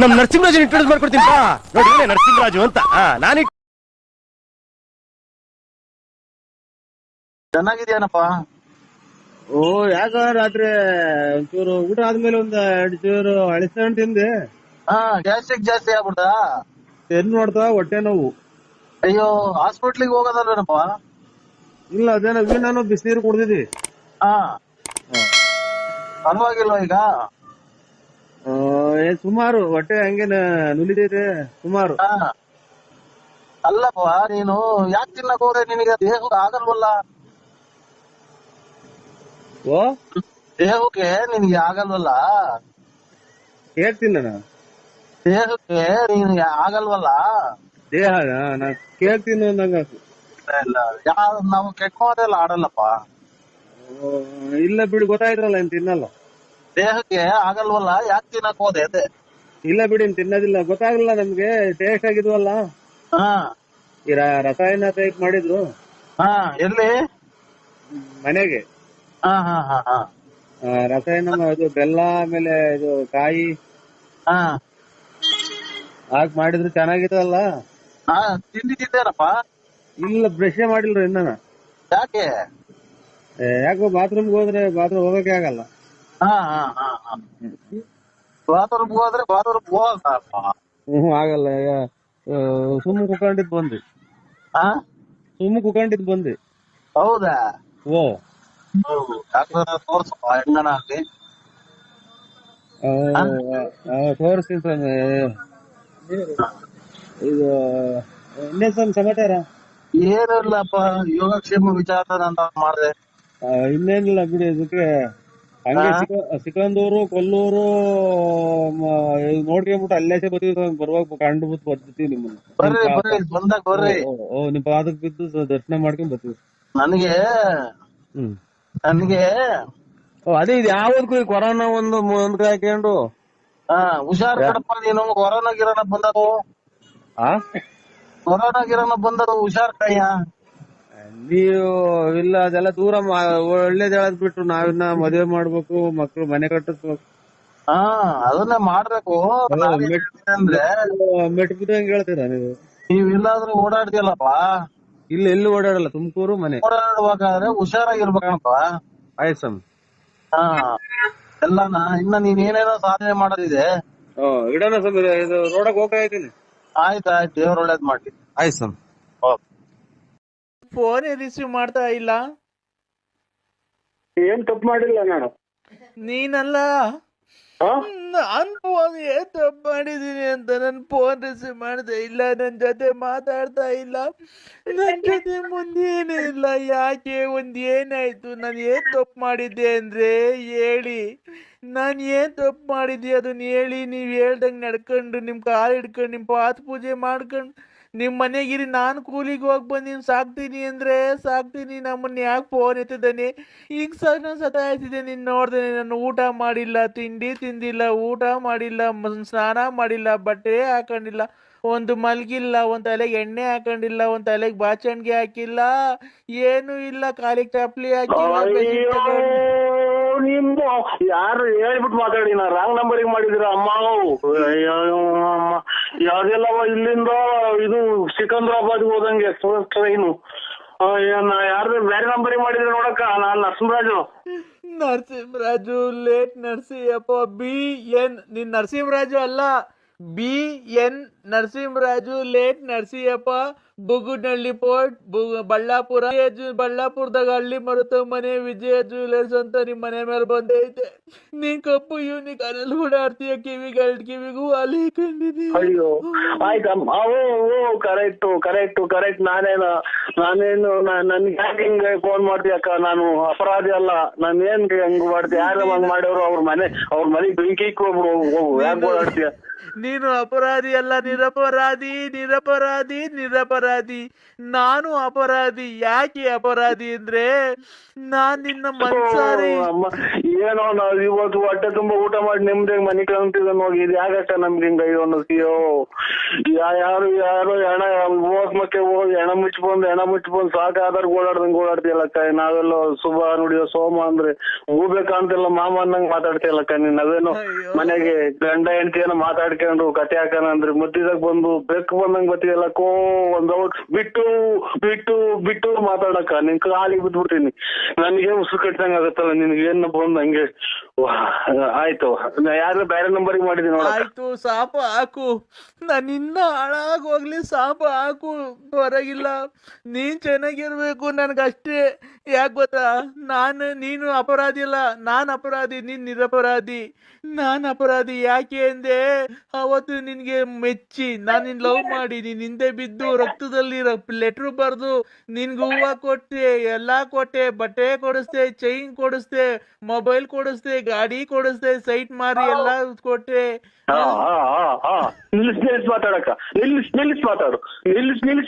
ನಮ್ ನರಸಿಂಹರಾಜ್ ಇಂಟ್ರೊಡ್ಯೂಸ್ ಮಾಡ್ಕೊಡ್ತೀನಿ ನೋಡಿ ನರಸಿಂಹರಾಜು ಅಂತ ನಾನು ಚೆನ್ನಾಗಿದ್ಯಾನಪ್ಪ. ಓ ಯಾಕ ರಾತ್ರಿ ಒಂಚೂರು ಊಟ ಆದ್ಮೇಲೆ ಒಂದ್ 2 ಚೂರು ಅಳಿಸ್ಕೊಂಡ್ ತಿಂದೆ. ಗ್ಯಾಸ್ಟ್ರಿಕ್ ಜಾಸ್ತಿ ಆಗ್ಬಿಡ್ತಾ? ಎನ್ ನೋಡ್ತಾ ಹೊಟ್ಟೆ ನೋವು. ಅಯ್ಯೋ ಹಾಸ್ಪಿಟ್ಲಿಗೆ ಹೋಗೋದಲ್ವೇನಪ್ಪ? ಇಲ್ಲ ಅದೇನೋ ನಾನು ಬಿಸಿನೀರು ಕುಡ್ದಿದ್ದಿ. ಪರವಾಗಿಲ್ವ ಈಗ? ಸುಮಾರು ಹೊಟ್ಟೆ ಹಂಗೆ ನುಲಿತೈತೆ ಸುಮಾರು. ಅಲ್ಲಪ್ಪ ನೀನು ಯಾಕೆ ತಿನ್ನಕ್ ಹೋದ್ರೆ ನಿನಗೆ ದೇಹಕ್ಕೆ ಆಗಲ್ವಲ್ಲ? ಓ ದೇಹಕ್ಕೆ ನಿನ್ಗೆ ಆಗಲ್ವಲ್ಲ? ಕೇಳ್ತೀನಿ ನಾನು. ದೇಹಕ್ಕೆ ನಿನ್ಗೆ ಆಗಲ್ವಲ್ಲ? ದೇಹ ನಾ ಕೇಳ್ತೀನಿ ಅಂದಂಗ. ಇಲ್ಲ ನಾವು ಕೆಟ್ಟ ಮಾತೆಲ್ಲ ಆಡಲ್ಲಪ್ಪ. ಇಲ್ಲ ಬಿಡಿ ಗೊತ್ತಾಯ್ತ್ರಲ್ಲ ಏನ್ ತಿನ್ನಲ್ಲ. ದೇಹಕ್ಕೆ ಆಗಲ್ವಲ್ಲ ಯಾಕೆ ತಿನ್ನಕ್ ಹೋದೆ ಅದೇ? ಇಲ್ಲ ಬಿಡಿ ತಿನ್ನೋದಿಲ್ಲ ಗೊತ್ತಾಗಲ್ಲ ನಮ್ಗೆ. ಟೇಸ್ಟ್ ಆಗಿದ್ವಲ್ಲ ಈ ರಸಾಯನ ಟೈಪ್ ಮಾಡಿದ್ರು ಎಲ್ಲಿ ಮನೆಗೆ. ರಸಾಯನ ಇದು ಬೆಲ್ಲ ಆಮೇಲೆ ಇದು ಕಾಯಿ ಹಾಕ್ ಮಾಡಿದ್ರು ಚೆನ್ನಾಗಿತ್ತಲ್ಲ. ತಿಂದಿದ್ದೇನಪ್ಪ? ಇಲ್ಲ ಬ್ರಷ್ ಮಾಡಿಲ್ರಿ ಇನ್ನ. ಯಾಕೆ? ಯಾಕೋ ಬಾತ್ರೂಮ್ಗೆ ಹೋದ್ರೆ ಬಾತ್ರೂಮ್ ಹೋಗಕ್ಕೆ ಆಗಲ್ಲ. ಬಾತ್ರೂಮ್ ಹೋದ್ರೆ ಬಾತ್ರೂಮ್ ಹೋಗಲ್ಲಪ್ಪ. ಆಗಲ್ಲ. ಸುಮ್ಮ ಕುಕೊಂಡಿದ್ ಬಂದ್ರಿ. ಸುಮ್ಮ ಕುಕೊಂಡಿದ್ ಬಂದ್ರಿ. ಹೌದಾ? ಓ ಡಾಕ್ಟರ್ ತೋರ್ಸಪ್ಪ ಹೆಂಗನ ಅಲ್ಲಿ. ತೋರಿಸ್ತೀನಿ ಸ್ವಾಮಿ. ಇದು ಇನ್ನೇನ್ ಸಮಾಚಾರ? ಏನಿಲ್ಲಪ್ಪ ಯೋಗಕ್ಷೇಮ ವಿಚಾರ ಅಂತ ಮಾಡಿದೆ. ಇನ್ನೇನಿಲ್ಲ ಬಿಡಿ. ಇದಕ್ಕೆ ಹಂಗೆ ಸಿಕಂದೂರು ಕೊಲ್ಲೂರು ನೋಡ್ಕೊಂಡ್ಬಿಟ್ಟು ಅಲ್ಲೇಸೆ ಬರ್ತೀವಿ. ಬರುವಾಗ ಕಂಡು ಬಿಟ್ಟು ಬರ್ತೀವಿ ನಿಮ್ಮನ್ನ. ಬರ್ರಿ ಬಂದಾಗ ಬರ್ರಿ. ನಿಮ್ ಪಾದಕ್ ಬಿದ್ದು ದರ್ಶನ ಮಾಡ್ಕೊಂಡ್ ಬರ್ತೀವಿ. ನನಗೆ ಅದೇ ಇದು ಯಾವ್ದಕ್ಕೂ ಕೊರೋನಾ ಒಂದ್ ಹಾಕೊಂಡು ಹುಷಾರ್ ಕಡಪ್ಪ ನೀನು. ಕೊರೋನಾ ಗಿರೋನ ಬಂದದು. ಕೊರೋನಾ ಗಿರೋನ ಬಂದದು ಹುಷಾರ್ ಕಯ್ಯ. ನೀವು ಇಲ್ಲ ಅದೆಲ್ಲ ದೂರ ಒಳ್ಳೇದ್ ಹೇಳದ್ ಬಿಟ್ಟು ನಾವಿನ್ನ ಮದುವೆ ಮಾಡ್ಬೇಕು, ಮಕ್ಳು ಮನೆ ಕಟ್ಟಿಸ್ಬೇಕು. ಅದನ್ನೇ ಮಾಡ್ಬೇಕು ಅಂದ್ರೆ ಮೆಟ್ ಬಿದ್ದಂಗೆ ಹೇಳ್ತೀರಾ ನೀವು. ನೀವಿಲ್ಲಾದ್ರೂ ಓಡಾಡ್ತಿಯಲ್ಲಪ್ಪ. ಇಲ್ಲ ಎಲ್ಲಿ ಓಡಾಡಲ್ಲ, ತುಮಕೂರು ಮನೆ. ಓಡಾಡುವಾಗಾದ್ರೆ ಹುಷಾರಾಗಿರ್ಬೇಕಣಪ್ಪ. ಆಯ್ತು ಸ್ವಾಮಿ. ಎಲ್ಲಾನ ಇನ್ನ ನೀನ್ ಏನೇನೋ ಸಾಧನೆ ಮಾಡೋದಿದೆ. ಇಡೋಣ ಸ್ವಾಮಿ. ಇದು ರೋಡಕ್ ಹೋಗ್ತಾ ಇದ್ದೀನಿ. ಆಯ್ತು ದೇವ್ರ ಒಳ್ಳೇದ್ ಮಾಡ್ಲಿ. ಆಯ್ತು ಸ್ವಾಮಿ. ಫೋನ್ ರಿಸೀವ್ ಮಾಡ್ತಾ ಇಲ್ಲ. ಏನ್ ತಪ್ಪು ಮಾಡಿಲ್ಲ ನಾನು. ನೀನಲ್ಲ, ನಾನು ಫೋನ್ ಏನ್ ತಪ್ಪು ಮಾಡಿದೀನಿ ಅಂತ ನನ್ ಫೋನ್ ರಿಸೀವ್ ಮಾಡ್ತಾ ಇಲ್ಲ, ನನ್ ಜೊತೆ ಮಾತಾಡ್ತಾ ಇಲ್ಲ, ನನ್ ಜೊತೆ ಮುಂದೆ ಏನೂ ಇಲ್ಲ. ಯಾಕೆ? ಏನಾಯ್ತು? ನಾನು ಏನ್ ತಪ್ಪು ಮಾಡಿದ್ದೆ ಅಂದ್ರೆ ಹೇಳಿ. ನಾನು ಏನ್ ತಪ್ಪು ಮಾಡಿದ್ದೆ ಅದನ್ನ ಹೇಳಿ. ನೀವ್ ಹೇಳ್ದಂಗೆ ನಡ್ಕೊಂಡು ನಿಮ್ ಕಾಲು ಹಿಡ್ಕೊಂಡು ನಿಮ್ ಪಾದ ಪೂಜೆ ಮಾಡ್ಕೊಂಡು ನಿಮ್ ಮನೆಗಿರಿ. ನಾನು ಕೂಲಿಗೆ ಹೋಗಿ ಬಂದಿನಿ. ಸಾಕ್ತೀನಿ ಅಂದ್ರೆ ಸಾಕ್ತೀನಿ. ನಮ್ಮನ್ನ ಯಾಕೆ ಫೋನ್ ಎತ್ತಿದ್ದಾನೆ? ಈಗ ನಾನು ಸತಾಯಿಸಿದೆ. ನೀನ್ ನೋಡ್ದೆ ನಾನು ಊಟ ಮಾಡಿಲ್ಲ, ತಿಂಡಿ ತಿಂದಿಲ್ಲ, ಊಟ ಮಾಡಿಲ್ಲ, ಸ್ನಾನ ಮಾಡಿಲ್ಲ, ಬಟ್ಟೆ ಹಾಕೊಂಡಿಲ್ಲ, ಒಂದು ಮಲ್ಗಿಲ್ಲ, ಒಂದ್ ತಲೆಗೆ ಎಣ್ಣೆ ಹಾಕೊಂಡಿಲ್ಲ, ಒಂದ್ ತಲೆಗೆ ಬಾಚಣಿಗೆ ಹಾಕಿಲ್ಲ, ಏನು ಇಲ್ಲ, ಕಾಲಿಗೆ ಚಪ್ಪಲಿ ಹಾಕಿಲ್ಲ. ನಿಮ್ದು ಯಾರು ಹೇಳ್ಬಿಟ್ಟು ಮಾತಾಡಿ ನಾ ರಾಂಗ್ ನಂಬರಿಗೆ ಮಾಡಿದಿರ ಅಮ್ಮ. ಯಾವ್ದೆಲ್ಲವ ಇಲ್ಲಿಂದ ಇದು ಸಿಕಂದ್ರಾಬಾದ್ ಹೋದಂಗೆ ಎಕ್ಸ್ಪ್ರೆಸ್ ಟ್ರೈನು. ಯಾರ್ದು ಬೇರೆ ನಂಬರಿಗೆ ಮಾಡಿದ್ರೆ ನೋಡಕ್ಕ. ನಾನ್ ನರಸಿಂಹರಾಜು ಲೇಟ್ ನರಸಿಂಹಪ್ಪ. BN ನೀನ್ ನರಸಿಂಹರಾಜು ಅಲ್ಲ, BN Narasimharaju late Narasimhappa. Bugudnalli post, Ballapura. ಬಳ್ಳಾಪುರದಾಗ ಹಳ್ಳಿ ಮರುತ ಮನೆ ವಿಜಯ ಜ್ಯುವೆಲರ್ಸ್ ಅಂತ ನಿಮ್ ಮನೆ ಮೇಲೆ ಬಂದೈತೆ. ನೀ ಕಪ್ಪು ಯೂನಿಕ್ ಅನಲ್ಲಿ ಓಡಾಡ್ತೀಯ, ಕಿವಿಗೂ ಅಲ್ಲಿ ಕಂಡಿದೀನಿ. ಅಯ್ಯೋ ಆಯ್ತಮ್ಮ. ಕರೆಕ್ಟ್. ನಾನೇನು ನನ್ಗೆ ಹಿಂಗೆ ಫೋನ್ ಮಾಡ್ತೀಯಕ್ಕ? ನಾನು ಅಪರಾಧಿ ಅಲ್ಲ. ನಾನು ಏನ್ ಹಂಗ್ ಮಾಡ್ತೀಯ? ಯಾರು ಹಂಗ್ ಮಾಡೋರು? ಅವ್ರ ಮನೆಗ್ ಬೆಂಕಿ ಇಕ್ಕೋಬಿಡು. ಯಾಕೆ ಓಡಾಡ್ತೀಯ? ನೀನು ಅಪರಾಧಿ ಅಲ್ಲ, ನಿರಪರಾಧಿ. ನಾನು ಅಪರಾಧಿ. ಯಾಕೆ ಅಪರಾಧಿ ಅಂದ್ರೆ ನಾನ್ ನಿನ್ನ ಮನ್ಸಾರಿ. ಏನೋ ನಾವ್ ಇವತ್ತು ಹೊಟ್ಟೆ ತುಂಬಾ ಊಟ ಮಾಡಿ ನಿಮ್ದಾಗ ಮನೆ ಕಾಣ್ತಿದ್ದ ಹೋಗಿ ಇದು ಯಾಕಕ್ಕ ನಮ್ಗೆ ಹಿಂಗ ಇದು ಅನ್ನಿಸ್ತೀಯೋ? ಯಾರು ಹೆಣ ಹೋಗ್ಮಕ್ಕೆ ಹೋಗಿ ಹೆಣ ಮುಚ್ಕೊಂಡ್ ಸಾಕಾದ್ರ ಓಡಾಡ್ತೀಯಲ್ಲಕ್ಕ. ನಾವೆಲ್ಲ ಶುಭ ನುಡಿಯೋ ಸೋಮ ಅಂದ್ರೆ ಹೋಗ್ಬೇಕಂತೆಲ್ಲ ಮಾಮ ಅನ್ನಂಗ್ ಮಾತಾಡ್ತೀಯಲ್ಲಕ್ಕ ನೀನ್. ನಾವೇನು ಮನೆಗೆ ಗಂಡ ಹೆಂಡತಿ ಏನೋ ಮಾತಾಡ್ಕೊಂಡು ಕತೆ ಹಾಕಣ ಅಂದ್ರೆ ಮುದ್ದಿದಾಗ ಬಂದು ಬೆಕ್ಕು ಬಂದಂಗ್ ಬತ್ತೀಯಲ್ಲಕ್ಕೋ. ಒಂದ್ ಬಿಟ್ಟು ಬಿಟ್ಟು ಬಿಟ್ಟು ಮಾತಾಡಕ್ಕ ನಿನ್ ಕಾಲಿಗೆ ಬಿದ್ಬಿಡ್ತೀನಿ. ನನ್ಗೆ ಉಸಿರು ಕಟ್ಟಂಗ ಆಗತ್ತಲ್ಲ ನಿನ್ಗೆ ಏನ್ ಬಂದ್ ಹಂಗೆ. ಆಯ್ತು, ಯಾರು ಬೇರೆ ನಂಬರಿಗೆ ಮಾಡಿದೀನಿ ನೋಡ. ಆಯ್ತು, ಸಾಪ ಹಾಕು, ನಾನು ಇನ್ನ ಹಾಳಾಗ್ ಹೋಗ್ಲಿ, ಸಾಪ ಹಾಕು, ಹೊರಗಿಲ್ಲ. ನೀನ್ ಚೆನ್ನಾಗಿರ್ಬೇಕು ನನ್ಗಷ್ಟೇ. ಯಾಕೆ ಗೊತ್ತಾ, ನೀನು ಅಪರಾಧಿ ಅಲ್ಲ, ನಾನ್ ಅಪರಾಧಿ, ನೀನ್ ನಿರಪರಾಧಿ. ನಾನ್ ಅಪರಾಧಿ ಯಾಕೆ ಅಂದೆ, ಅವತ್ತು ನಿನ್ಗೆ ಮೆಚ್ಚಿ ನಾನು ನಿನ್ ಲವ್ ಮಾಡಿ ನೀನ್ ಹಿಂದೆ ಬಿದ್ದು ರಕ್ತದಲ್ಲಿ ಲೆಟ್ರು ಬರ್ದು ನಿನ್ಗೆ ಹೂವ ಕೊಟ್ಟೆ, ಎಲ್ಲಾ ಕೊಟ್ಟೆ, ಬಟ್ಟೆ ಕೊಡಿಸ್ದೆ, ಚೈನ್ ಕೊಡಿಸ್ದೆ, ಮೊಬೈಲ್ ಕೊಡಿಸ್ದೆ, ಗಾಡಿ ಕೊಡಿಸ್ದೆ, ಸೈಟ್ ಮಾರಿ ಎಲ್ಲಾ ಕೊಟ್ಟೆ. ನಿಲ್ಲಿಸ್ ಮಾತಾಡಕ್ಕ, ನಿಲ್ಲಿಸ್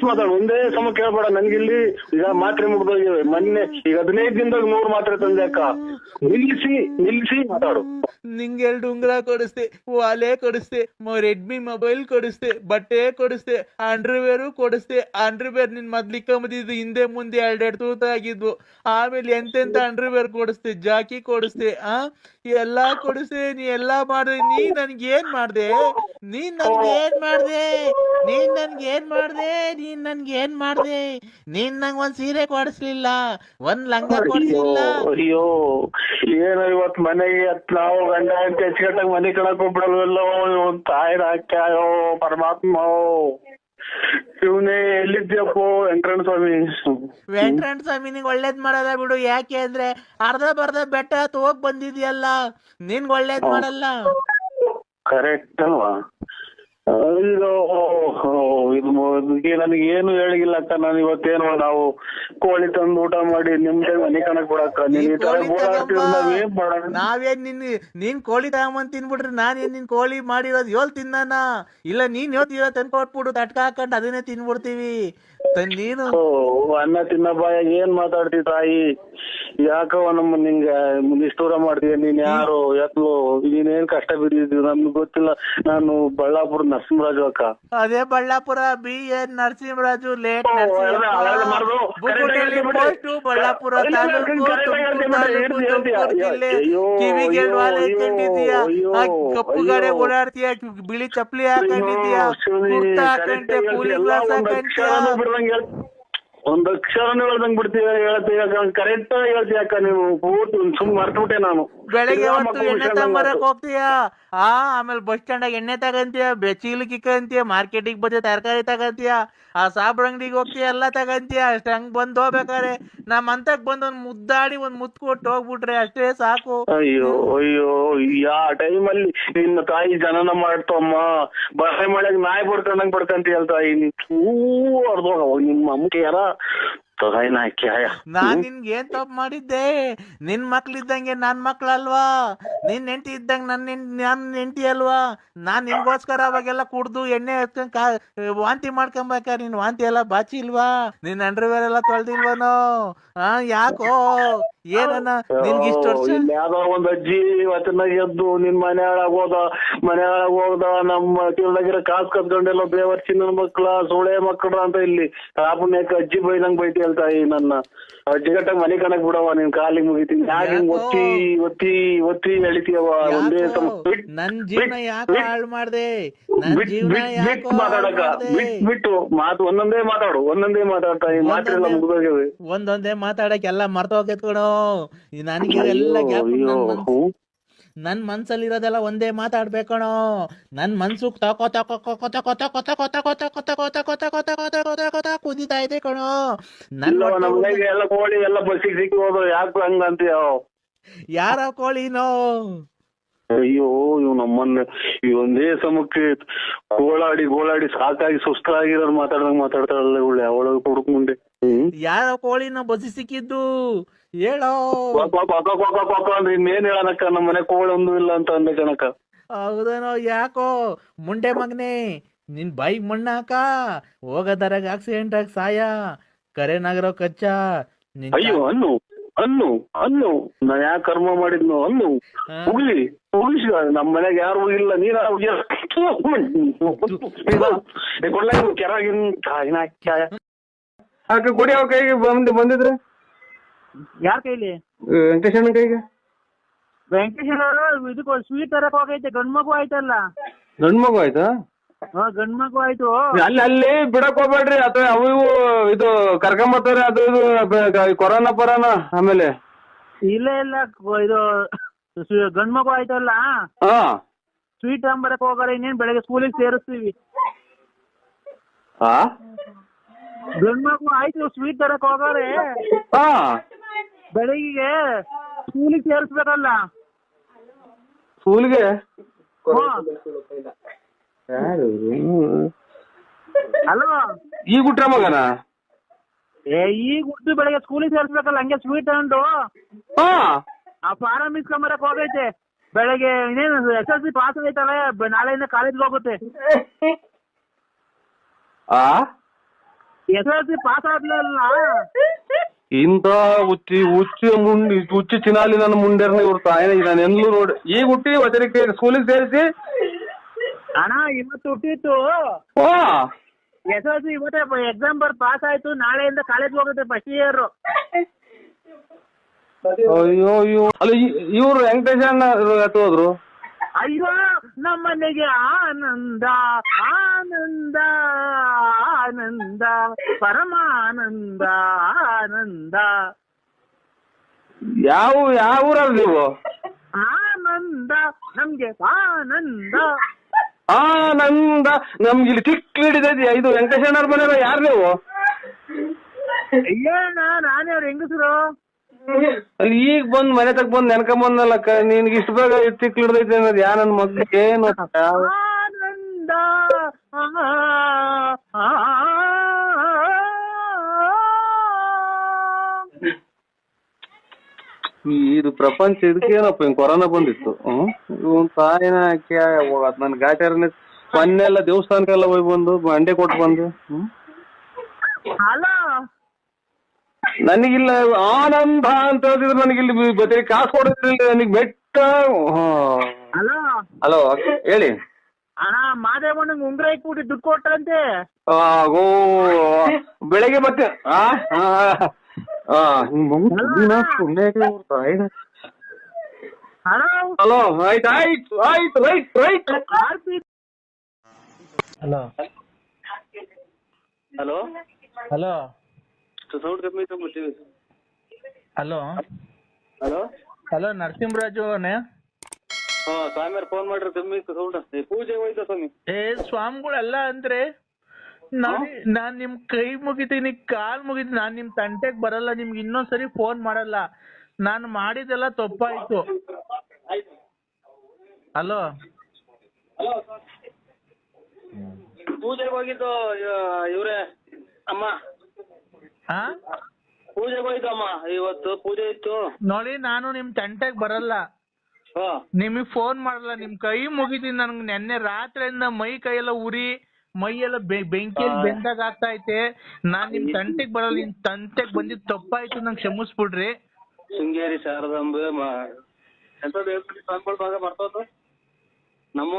ಮಾತಾಡು. ಒಂದೇ ಸಮ ಕೇಳ್ಬೇಡ ನನ್ಗಿಲ್ಲಿ. ಈಗ ಮಾತ್ರೆ ಮುಗ್ದೋಗಿವೆ ಮೊನ್ನೆ, ಈಗ 15 ದಿನದಾಗ 100 ಮಾತ್ರೆ ತಂದೆ ಅಕ್ಕ. ನಿಲ್ಲಿಸಿ ಮಾತಾಡು. ನಿಂಗೆ 2 ಉಂಗುರ ಕೊಡಿಸ್ದೆ, ವಾಲೆ ಕೊಡಿಸ್ದೆ, ರೆಡ್ಮಿ ಮೊಬೈಲ್ ಕೊಡಿಸ್ದೆ, ಬಟ್ಟೆ ಕೊಡಿಸ್ದೆ, ಅಂಡರ್ವೇರು ಕೊಡಿಸ್ದೆ. ಅಂಡರ್ವೇರ್ ನಿನ್ ಮೊದ್ಲಿಕ್ಕಂಬದಿದ್ದು ಹಿಂದೆ ಮುಂದೆ 2 ತೂತ ಆಗಿದ್ವು. ಆಮೇಲೆ ಎಂತೆಂತ ಅಂಡರ್ವೇರ್ ಕೊಡಿಸ್ದೆ, ಜಾಕಿ ಕೊಡಿಸ್ದೆ, ಎಲ್ಲಾ ಕೊಡಿಸ್ದೆ. ನೀ ಎಲ್ಲಾ ಮಾಡ್ದೆ. ನೀನ್ ನನ್ಗೆ ಏನ್ ಮಾಡ್ದೆ? ನೀನ್ ನಂಗ್ ಒಂದ್ ಸೀರೆ ಕೊಡಿಸ್ಲಿಲ್ಲ, ಒಂದ್ ಲಂಗ ಕೊಡಿಸ್ಲಿಲ್ಲ. ಅಯ್ಯೋ ಏನೋ ಇವತ್ ಮನೆಗೆ ನಾವು ಗಂಡ ಅಂತ ಹೆಚ್ಚುಕಟ್ಟಾಗ ಮನೆ ಕಣಕ್ ಹೋಗ್ಬಿಡಲ್ವಲ್ಲೋ. ತಾಯಿನ ಹಾಕ್ಯಾಯೋ ಪರಮಾತ್ಮ. ಇವನೇ ಎಲ್ಲಿದ್ಯಪ್ಪೋ ವೆಂಕಟರಮಣ ಸ್ವಾಮಿ. ನಿಂಗೆ ಒಳ್ಳೇದ್ ಮಾಡಲ್ಲ ಬಿಡು. ಯಾಕೆ ಅಂದ್ರೆ ಅರ್ಧ ಬರ್ಧ ಬೆಟ್ಟ ಹೋಗ್ ಬಂದಿದ್ಯಲ್ಲ, ನಿನ್ಗೆ ಒಳ್ಳೇದ್ ಮಾಡಲ್ಲ. ಕರೆಕ್ಟ್ ಅಲ್ವಾ? ಇದು ನನಗೆ ಏನು ಹೇಳಿಲ್ಲ ಅಕ್ಕ. ನಾನು ಇವತ್ತೇನು ನಾವು ಕೋಳಿ ತಂದು ಊಟ ಮಾಡಿ ನಿಮ್ದೆ ಮನೆ ಕಣಕ್ ಬಿಡಕ್ಕ. ನಾವೇನ್ ನೀನ್ ಕೋಳಿ ತಗೊಂಬಂದ್ ತಿನ್ಬಿಟ್ರಿ, ನಾನೇನ್ ನಿನ್ ಕೋಳಿ ಮಾಡಿರೋದು ಯೋಲ್ ತಿನ್ನಾನ? ಇಲ್ಲ, ನೀನ್ ಯೋಲ್ ತಂದ್ಕೊಟ್ಬಿಡು ತಟ್ಕ ಹಾಕೊಂಡ್ ಅದನ್ನೇ ತಿನ್ಬಿಡ್ತೀವಿ. ನೀನು ಅನ್ನ ತಿನ್ನ ಬಾಯ ಏನ್ ಮಾತಾಡ್ತಿ ತಾಯಿ? ಯಾಕವ ನಮ್ಮ ನಿಂಗೆ ನಿಷ್ಠೂರ ಮಾಡ್ತೀಯ? ನೀನ್ ಯಾರು ಎತ್ಲು? ನೀನೇನ್ ಕಷ್ಟ ಬಿದ್ದಿದ್ದೀವಿ ನಮ್ಗೆ ಗೊತ್ತಿಲ್ಲ. ನಾನು ಬಳ್ಳಾಪುರ ನರಸಿಂಹರಾಜು ಅಕ್ಕ. ಅದೇ ಬಳ್ಳಾಪುರ BN ನರಸಿಂಹರಾಜು, ಲೇಟ್ ಬಳ್ಳಾಪುರ ಕಿವಿಗೆ ಕಪ್ಪು ಗಾಡೆ ಓಡಾಡ್ತೀಯ, ಬಿಳಿ ಚಪ್ಪಲಿ ಹಾಕೊಂಡಿದ್ಯಾ, ಹಾಕೊಂಡೆ, ಕೂಲಿಂಗ್ ಗ್ಲಾಸ್ ಹಾಕೊಂಡ್ಯಾ. ಒಂದ್ ಅಕ್ಷರನೂ ಹೇಳ್ದಂಗ್ ಬಿಡ್ತೀಯ, ಹೇಳ್ತೀಯ ಕರೆಕ್ಟ್ ಹೇಳ್ತೀಯ ಅಕ್ಕ. ನೀವು ಪೂರ್ತಿ ಸುಮ್ ಮರ್ತ್ಬಿಟ್ಟೆ ನಾನು. ಬೆಳಗ್ಗೆ ಹೊತ್ತು ಎಣ್ಣೆ ತಗೊಂಬರಕ್ ಹೋಗ್ತೀಯಾ, ಆಮೇಲೆ ಬಸ್ ಸ್ಟ್ಯಾಂಡಾಗ ಎಣ್ಣೆ ತಗಂತೀಯ, ಚೀಲಕ್ಕೆ ಇಕ್ಕಂತೀಯ, ಮಾರ್ಕೆಟಿಗೆ ಬಂದ ತರಕಾರಿ ತಗಂತೀಯ, ಆ ಸಾಬ್ರ ಅಂಗಡಿಗೆ ಹೋಗ್ತೀಯ, ಎಲ್ಲ ತಗಂತೀಯ. ಅಷ್ಟ ಹಂಗ್ ಬಂದ್ ಹೋಗ್ಬೇಕಾರೆ ನಮ್ ಅಂತಕ್ ಬಂದ್ ಒಂದ್ ಮುದ್ದಾಡಿ ಒಂದ್ ಮುತ್ ಕೊಟ್ಟು ಹೋಗ್ಬಿಟ್ರೆ ಅಷ್ಟೇ ಸಾಕು. ಅಯ್ಯೋ ಯಾ ಟೈಮಲ್ಲಿ ನಿನ್ನ ತಾಯಿ ಜನನ ಮಾಡ್ತಮ್ಮ. ಬರೆ ಮಳೆಗ್ ನಾಯಿ ಬಡ್ಕೊಂಡಂಗ್ ಬಡ್ಕಂತೀಯಲ್ ತಾಯಿ. ಅರ್ಧೋಗ ನಿಮ್ಮ ಅಮ್ಮಕ್ಕೆ ಯಾರ ನಾನ್ ನಿನ್ಗೆ ಏನ್ ತಪ್ಪು ಮಾಡಿದ್ದೆ? ನಿನ್ ಮಕ್ಳಿದ್ದಂಗೆ ನನ್ ಮಕ್ಳಲ್ವಾ? ನಿನ್ ಹೆಂಡತಿ ಇದ್ದಂಗ ನನ್ ಹೆಂಡತಿ ಅಲ್ವಾ? ನಾನ್ ನಿನ್ಗೋಸ್ಕರ ಅವಾಗೆಲ್ಲ ಕುಡ್ದು ಎಣ್ಣೆ ಹಚ್ಕೊಂಡ್ ವಾಂತಿ ಮಾಡ್ಕೊಂಬೇಕ. ನಿನ್ ವಾಂತಿ ಎಲ್ಲ ಬಾಚಿ ಇಲ್ವಾ? ನಿನ್ ಅಂಡರ್ವೇರ್ ಎಲ್ಲ ತೊಳ್ದಿಲ್ವನೋ? ಯಾಕೋ ಏನನ್ನ ನಿನ್ಗೆ ಇಷ್ಟ ವರ್ಷ? ಯಾವ್ದೋ ಒಂದ್ ಅಜ್ಜಿ ವಚನಾಗ ಎದ್ದು ನಿನ್ ಮನೆ ಒಳಗ್ ಹೋದ ನಮ್ಮ ಕಿಲ್ದಾಗಿರೋ ಕಾಸು ಕತ್ಕೊಂಡೆಲ್ಲ ಬೇವರ್ಚಿನ ಮಕ್ಳ ಸೋಳೆ ಮಕ್ಳ ಅಂತ ಇಲ್ಲಿ ಕಾಪುಣ್ಯಕ್ಕೆ ಅಜ್ಜಿ ಬೈದಂಗ್ ಬೈತಿ ಹೇಳ್ತಾಯಿ. ನನ್ನ ಅಜ್ಜಿಗಟ್ಟಾಗ ಮನೆ ಕಣಕ್ ಬಿಡವ, ನಿನ್ ಕಾಲಿಗೆ ಮುಗಿತೀನಿ. ಯಾಕೆ ಒತ್ತಿ ಒತ್ತಿ ಒತ್ತಿ ಎಳಿತೀಯವ? ಒಂದೇ ನನ್ ಜೀವನ ಯಾಕೆ ಹಾಳು ಮಾಡ್ದೆ? ಮಾತಾಡಕ ಬಿಟ್ಟು ಮಾತು ಒಂದೊಂದೇ ಮಾತಾಡ್ತಾ ಈ ಮಾತೆಲ್ಲ ಮುಗಿದೋಗ್ಯವೆ. ಒಂದೊಂದೇ ಮಾತಾಡಕ್ ಎಲ್ಲ ಮರ್ತೋಗೈತ್ ಕಣೋ. ನನಗೆ ಎಲ್ಲ ನನ್ ಮನ್ಸಲ್ಲಿರೋದೆಲ್ಲ ಒಂದೇ ಮಾತಾಡ್ಬೇಕಣೋ. ನನ್ ಮನ್ಸು ತಕೋ ತಕೋ ತಕೋ ತಕೋ ತಕೋ ತಕೋ ತಕೋ ತಕೋ ತಕೋ ತಕೋ ತಕೋ ತಕೋ ತಕೋ ತಕೋ ತಕೋ ಕುದಿತಾ ಇದೆ ಕಣೋ. ಎಲ್ಲ ಕೋಳಿ ಎಲ್ಲ ಬಸ್ಸಿಗೆ ಸಿಕ್ಕಿ ಹೋದ್ರು. ಯಾಕೆ ಹಂಗ ಅಂತೀಯ? ಯಾರ ಕೋಳಿನೋ? ಅಯ್ಯೋ ಇವ್ ನಮ್ಮನ್ನ ಈ ಒಂದೇ ಸಮಕ್ಕೆ ಗೋಳಾಡಿ ಸಾಕಾಗಿ ಸುಸ್ತಾಗಿರೋರು ಮಾತಾಡ್ತಾಳಲ್ಲ ಇವಳು. ಅವಳ ಹುಡುಕ್ ಮುಂದೆ ಯಾರ ಕೋಳಿನ ಬಸ್ಸಿ ಸಿಕ್ಕಿದ್ದು ಹೇಳೋ. ಇನ್ನೇನ್ ಹೇಳನಕ್ಕ, ನಮ್ಮ ಮನೆ ಕೋಳಿ ಒಂದು ಇಲ್ಲ ಅಂತ ಅಂದೆ ಕಣಕ್ಕ. ಹೌದನೋ? ಯಾಕೋ ಮುಂಡೆ ಮಗನೆ, ನಿನ್ ಬೈಕ್ ಮಣ್ಣಾಕ ಹೋಗದರಾಗ ಆಕ್ಸಿಡೆಂಟ್ ಆಗಿ ಸಾಯ ಕರೆನಾಗಿರೋ ಕಚ್ಚ. ಅಯ್ಯೋ ಅನ್ನು ಅನ್ನು ನಾ ಯಾಕೆ ಕರ್ಮ ಮಾಡಿದ್ನು ಅನ್ನು ಉಗಿಸಿ ನಮ್ಮ ಮನೆಗೆ ಯಾರು ಹೋಗಿಲ್ಲ ನೀನ ಕೊಡಿ ಅವ್ರ ಕೈಗೆ ಬಂದಿದ್ರೆ ಯಾರ ಕೈಲಿ? ವೆಂಕಟೇಶಣ್ಣ ಕೈಗೆ. ವೆಂಕಟೇಶ್ ಅವರು ಇದಕ್ಕೆ ಸ್ವೀಟ್ ತರಕ್ ಹೋಗೈತೆ. ಗಂಡ್ ಮಗು ಆಯ್ತಲ್ಲ. ಗಂಡ್ ಮಗು ಆಯ್ತಾ? ಗಂಡ್ ಮಗು ಆಯ್ತು. ಅಲ್ಲಿ ಬಿಡಕ್ ಹೋಗ್ಬೇಡ್ರಿ. ಅಥವಾ ಅವು ಇವು ಇದು ಕರ್ಕೊಂಬರ್ತಾರೆ. ಅದು ಇದು ಕೊರೋನಾ ಪರೋನ ಆಮೇಲೆ ಇಲ್ಲ ಇದು ಗಂಡ್ ಮಗು ಆಯ್ತಲ್ಲ. ಸ್ವೀಟ್ ತಗೊಂಬರಕ್ ಹೋಗಾರೆ. ಇನ್ನೇನ್ ಬೆಳಗ್ಗೆ ಸ್ಕೂಲಿಗೆ ಸೇರಿಸ್ತೀವಿ. ಗಂಡ್ ಮಗು ಆಯ್ತು, ಸ್ವೀಟ್ ತರಕ್ ಹೋಗಾರೆ. ಬೆಳಗ್ಗೆ ಸ್ಕೂಲಿಗೆ ಸೇರಿಸ್ಬೇಕಲ್ಲ. ಸ್ಕೂಲ್ಗೆ ಅಲೋ, ಈಗ ಹುಟ್ರ ಮಗನ? ಈಗ ಹುಟ್ಟು ಬೆಳಗ್ಗೆ ಸ್ಕೂಲಿಗೆ ಸೇರಿಸ್ಬೇಕಲ್ಲ. ಹಂಗೆ ಸ್ವೀಟ್ ತಗೊಂಡು ಆ ಫಾರಂ ಇಸ್ಕೊಂಬರಕ್ ಹೋಗೈತೆ. ಬೆಳಗ್ಗೆ ಇನ್ನೇನು SSLC ಪಾಸ್ ಆಗೈತಲ್ಲ, ನಾಳೆಯಿಂದ ಕಾಲೇಜ್ಗೆ ಹೋಗುತ್ತೆ. SSLC ಪಾಸ್ ಆದ್ಲಲ್ಲ. ಇಂತ ಹುಚ್ಚಿ ಚಿನಾಲಿ ನನ್ನ ಮುಂಡೆರ್ನ ಇವ್ರ ತಾಯಿನ ನಾನು ಎಲ್ಲೂ ನೋಡಿ. ಈಗ ಹುಟ್ಟಿ ವಚನಕ್ಕೆ ಸ್ಕೂಲಿಗೆ ಸೇರಿಸಿ. ಅಣ್ಣ ಇವತ್ತು ಹುಟ್ಟಿತ್ತು. SSLC ಇವತ್ತೇ ಎಕ್ಸಾಮ್ ಬರ್ ಪಾಸ್ ಆಯ್ತು. ನಾಳೆಯಿಂದ ಕಾಲೇಜ್ ಹೋಗುತ್ತೆ ಫಸ್ಟ್ ಇಯರ್. ಅಯ್ಯೋ ಅಲ್ಲ, ಇವ್ರು ವೆಂಕಟೇಶಣ್ಣ ಹೋದ್ರು. ಅಯ್ಯೋ, ನಮ್ಮನೆಗೆ ಆನಂದ ಆನಂದ ಆನಂದ ಪರಮಾನಂದ ಆನಂದ. ಯಾವ ಊರಲ್ಲಿ ನೀವು? ಆನಂದ ನಮ್ಗೆ ಆನಂದ ಆನಂದ. ನಮ್ಗೆ ಇಲ್ಲಿ ಚಿಕ್ಕ ಹಿಡಿದೈತಿ. ಇದು ವೆಂಕಟೇಶಣ್ಣವ್ರ ಮನೆ. ಯಾರು ನೀವು? ಅಯ್ಯಣ್ಣ, ನಾನೇ ಅವ್ರ ಹೆಂಗಸರು. ಅಲ್ಲಿ ಈಗ ಬಂದ್ ಮನೆ ತಗ ಬಂದ್ ನೆನ್ಕೊಂಬಂದಲ್ಲ. ನಿನ್ಗೆ ಇಷ್ಟು ಬೇಗ ಚಿಕ್ಕ ಹಿಡ್ದೈತಿ ಅನ್ನೋದು ಯಾ ನನ್ ಮಗ್ಳಿಗೆ ಏನು? ಆನಂದ ಇದು ಪ್ರಪಂಚ ಇದಕ್ಕೇನಪ್ಪ ಹಿಂಗ್ ಕೊರೋನಾ ಬಂದಿತ್ತು. ಇವನ್ ತಾಯಿನ ನನ್ ಗಾಟ್ಯಾರನೆ ಮೊನ್ನೆಲ್ಲ ದೇವಸ್ಥಾನಕ್ಕೆಲ್ಲ ಹೋಗಿ ಬಂದು ಅಂಡೆ ಕೊಟ್ಟು ಬಂದು. ಹಲೋ, ನನಗಿಲ್ಲ ಆನಂದ ಅಂತ ಹೇಳಿದ್ರೆ ನನಗಿಲ್ಲಿ ಬರೀ ಕಾಸು ಕೊಡೋದ್ರಿಲ್ಲ. ನನಗೆ ಬೆಟ್ಟ. ಹಲೋ ಹೇಳಿ ಅಣ್ಣ. ಮಾದೇವಣ್ಣಂಗ್ ಉಂಗ್ರ ಇಟ್ಬಿಟ್ಟು ದುಡ್ಡು ಕೊಟ್ಟಂತೆ. ಬೆಳಗ್ಗೆ ಮತ್ತೆ ಹಲೋ ಆಯ್ತು right. Hello hello hello sound ಕಮ್ಮಿ ತಗೊಂಡ್ಬಿಡ್ತೀವಿ. ಹಲೋ ಹಲೋ ಹಲೋ ನರಸಿಂಹರಾಜು ಅವನೇ? ಸ್ವಾಮಿಯವ್ರು ಫೋನ್ ಮಾಡ್ರಿ. ಕಮ್ಮಿ ಸೌಂಡ್. ಪೂಜೆಗೆ ಹೋಯ್ತಾ ಸ್ವಾಮಿ? ಸ್ವಾಮಿಗಳೆಲ್ಲ ಅಂದ್ರೆ ನಾನ್ ನಿಮ್ ಕೈ ಮುಗಿತೀನಿ, ಕಾಲ್ ಮುಗಿತೀನಿ. ನಾನ್ ನಿಮ್ ತಂಟೆಗ್ ಬರಲ್ಲ. ನಿಮ್ಗೆ ಇನ್ನೊಂದ್ಸರಿ ಫೋನ್ ಮಾಡಲ್ಲ. ನಾನು ಮಾಡಿದೆಲ್ಲ ತಪ್ಪಾಯ್ತು. ಹಲೋ, ಪೂಜೆಗೆ ಹೋಗಿದ್ದು ಇವ್ರೆ ಅಮ್ಮ. ಪೂಜೆಗೆ ಹೋಯ್ತು ಅಮ್ಮ. ಇವತ್ತು ಪೂಜೆ ಇತ್ತು ನೋಡಿ. ನಾನು ನಿಮ್ ತಂಟೆಗ್ ಬರಲ್ಲ, ನಿಮಗ್ ಫೋನ್ ಮಾಡಲ್ಲ. ನಿಮ್ ಕೈ ಮುಗಿತೀನಿ. ನನ್ಗೆ ನೆನ್ನೆ ರಾತ್ರಿಯಿಂದ ಮೈ ಕೈಯೆಲ್ಲ ಉರಿ, ಮೈಯೆಲ್ಲ ಬೆಂಕಿಯಲ್ಲಿ ಬೆಂದಾಗ ಆಗ್ತಾ ಐತೆ. ನಾನ್ ನಿಮ್ ತಂಟೆಗ್ ಬರಲ್ಲ. ನಿಮ್ ತಂಟೆಗ್ ಬಂದಿದ್ ತಪ್ಪಾಯ್ತು, ನಂಗೆ ಕ್ಷಮಿಸ್ಬಿಡ್ರಿ. ಶೃಂಗೇರಿ ಶಾರದಾಂಬೆ ಎಂತದ್ದು ಹೇಳ್ಕೊಟ್ಟಿ ಸ್ವಾಮಿಗಳ ಭಾಗ ಬರ್ತದ ನಮ್ಮ